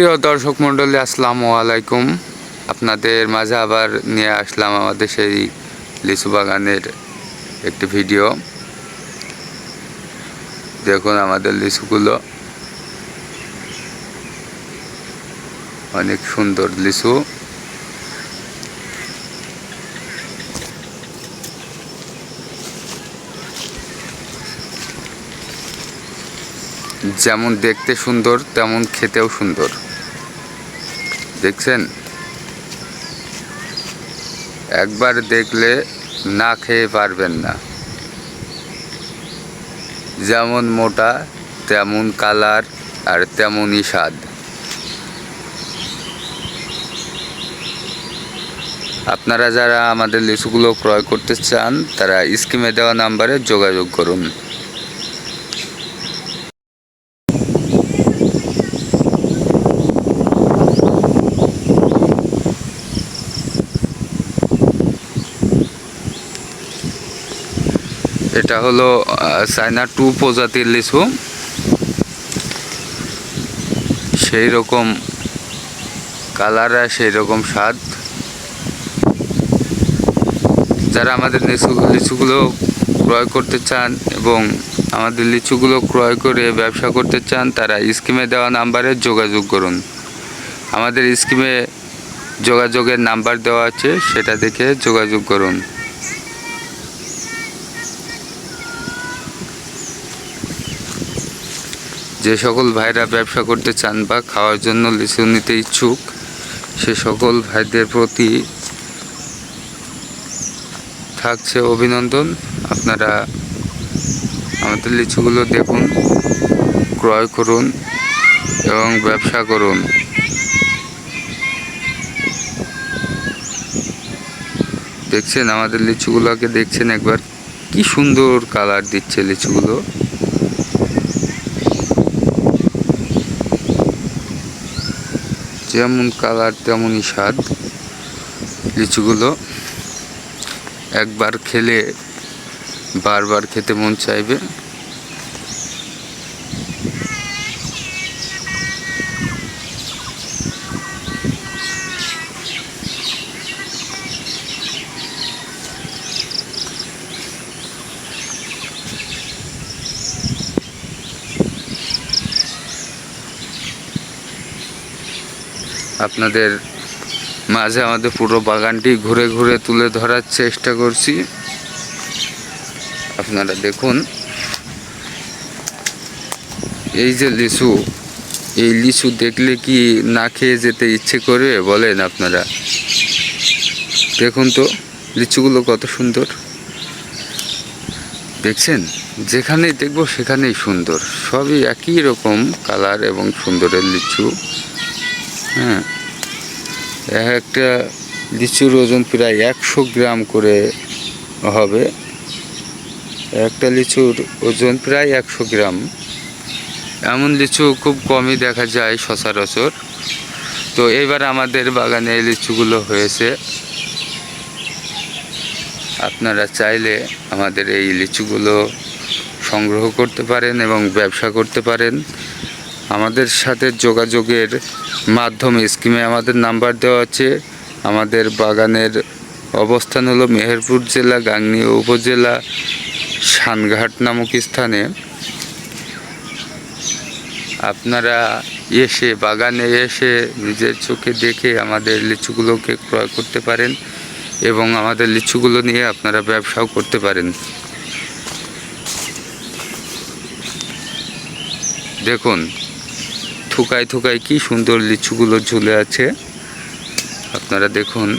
প্রিয় দর্শক মণ্ডলী, আসসালামু আলাইকুম। আপনাদের মাঝে আবার নিয়ে আসলাম আমাদের সেই লিচু বাগানের একটি ভিডিও। দেখুন আমাদের লিচুগুলো অনেক সুন্দর লিচু। যেমন দেখতে সুন্দর তেমন খেতেও সুন্দর। দেখছেন, একবার দেখলে না খেয়ে পারবেন না। যেমন মোটা তেমন কালার আর তেমনই স্বাদ। আপনারা যারা আমাদের লিচুগুলো ক্রয় করতে চান তারা স্ক্রিনে দেওয়া নাম্বারে যোগাযোগ করুন। এটা হলো চায়না 2 প্রজাতির লিচু। সেই রকম কালার আর সেই রকম স্বাদ। যারা আমাদের লিচুগুলো ক্রয় করতে চান এবং আমাদের লিচুগুলো ক্রয় করে ব্যবসা করতে চান তারা স্ক্রিনে দেওয়া নাম্বারে যোগাযোগ করুন। আমাদের স্ক্রিনে যোগাযোগের নাম্বার দেওয়া আছে, সেটা দেখে যোগাযোগ করুন। যে সকল ভাইরা ব্যবসা করতে চান বা খাওয়ার জন্য লিচু নিতে ইচ্ছুক, সে সকল ভাইদের প্রতি থাকছে অভিনন্দন। আপনারা আমাদের লিচুগুলো দেখুন, ক্রয় করুন এবং ব্যবসা করুন। দেখছেন আমাদের লিচুগুলোকে, দেখছেন একবার কি সুন্দর কালার দিচ্ছে লিচুগুলো। যেমন কালার তেমনই স্বাদ। লিচুগুলো একবার খেলে বারবার খেতে মন চাইবে। আপনাদের মাঝে আমাদের পুরো বাগানটি ঘুরে ঘুরে তুলে ধরার চেষ্টা করছি। আপনারা দেখুন, এই যে লিচু, এই লিচু দেখলে কি না খেয়ে যেতে ইচ্ছে করবে বলেন আপনারা? দেখুন তো লিচুগুলো কত সুন্দর। দেখছেন, যেখানেই দেখবো সেখানেই সুন্দর। সবই একই রকম কালার এবং সুন্দরের লিচু। হ্যাঁ, একটা লিচুর ওজন প্রায় 100 গ্রাম করে হবে। একটা লিচুর ওজন প্রায় 100 গ্রাম। এমন লিচু খুব কমই দেখা যায় সচরাচর। তো এবার আমাদের বাগানে এই লিচুগুলো হয়েছে। আপনারা চাইলে আমাদের এই লিচুগুলো সংগ্রহ করতে পারেন এবং ব্যবসা করতে পারেন। আমাদের সাথে যোগাযোগের মাধ্যমে স্ক্রিনে আমাদের নাম্বার দেওয়া আছে। আমাদের বাগানের অবস্থান হলো মেহেরপুর জেলা গাংনী উপজেলা শানঘাট নামক স্থানে। আপনারা এসে বাগানে এসে নিজের চোখে দেখে আমাদের লিচুগুলোকে ক্রয় করতে পারেন এবং আমাদের লিচুগুলো নিয়ে আপনারা ব্যবসাও করতে পারেন। দেখুন থুকায় থুকায় কি সুন্দর লিচুগুলো ঝুলে আছে। আপনারা দেখুন,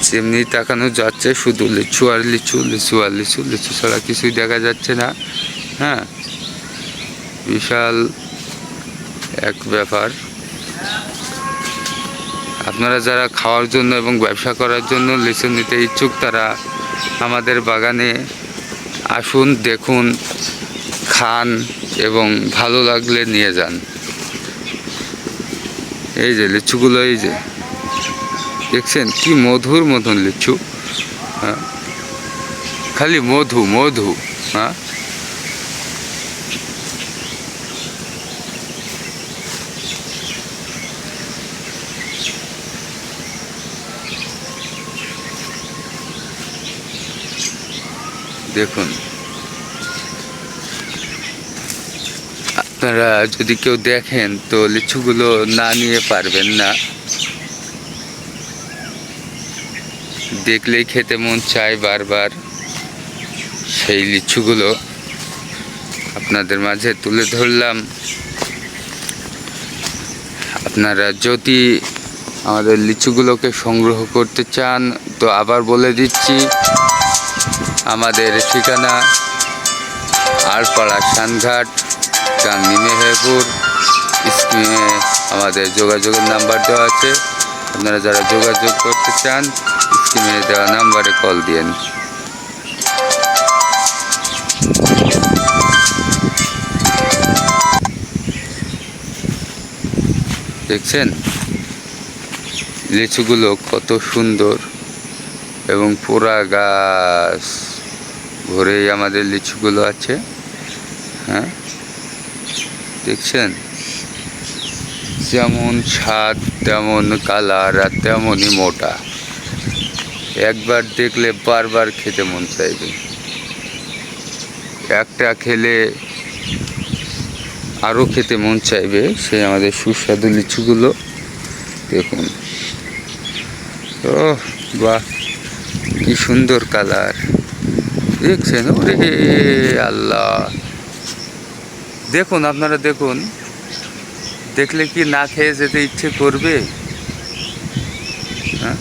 যেমনি তাকানো যাচ্ছে শুধু লিচু আর লিচু, লিচু আর লিচু, লিচু ছাড়া কিছুই দেখা যাচ্ছে না। হ্যাঁ, বিশাল এক ব্যাপার। আপনারা যারা খাওয়ার জন্য এবং ব্যবসা করার জন্য লিচু নিতে ইচ্ছুক তারা আমাদের বাগানে আসুন, দেখুন, খান এবং ভালো লাগলে নিয়ে যান। এই যে লিচুগুলো, এই যে দেখছেন কি মধুর মতন লিচু। হ্যাঁ, খালি মধু মধু। হ্যাঁ, দেখুন, আপনারা যদি কেউ দেখেন তো লিচুগুলো না নিয়ে পারবেন না, দেখলেই খেতে মন চায় বারবার। সেই লিচুগুলো আপনাদের মাঝে তুলে ধরলাম। আপনারা যদি আমাদের লিচুগুলোকে সংগ্রহ করতে চান তো আবার বলে দিচ্ছি, আমাদের ঠিকানা আড়পাড়া শানঘাট, গাংনী মেহেরপুর। স্ক্রিনে আমাদের যোগাযোগের নাম্বার দেওয়া আছে, আপনারা যারা যোগাযোগ করতে চান স্ক্রিনে দেওয়া নাম্বারে কল দিন। দেখছেন লিচুগুলো কত সুন্দর, এবং পুরা গাছ ভরেই আমাদের লিচুগুলো আছে। হ্যাঁ, দেখছেন যেমন স্বাদ তেমন কালার আর তেমনই মোটা। একবার দেখলে বারবার খেতে মন চাইবে। একটা খেলে আরও খেতে মন চাইবে, সেই আমাদের সুস্বাদু লিচুগুলো। দেখুন, ও বাহ, কি সুন্দর কালার দেখছেন। ওরে আল্লাহ, দেখুন, আপনারা দেখুন, দেখলে কি না খেয়ে যেতে ইচ্ছে করবে? হ্যাঁ,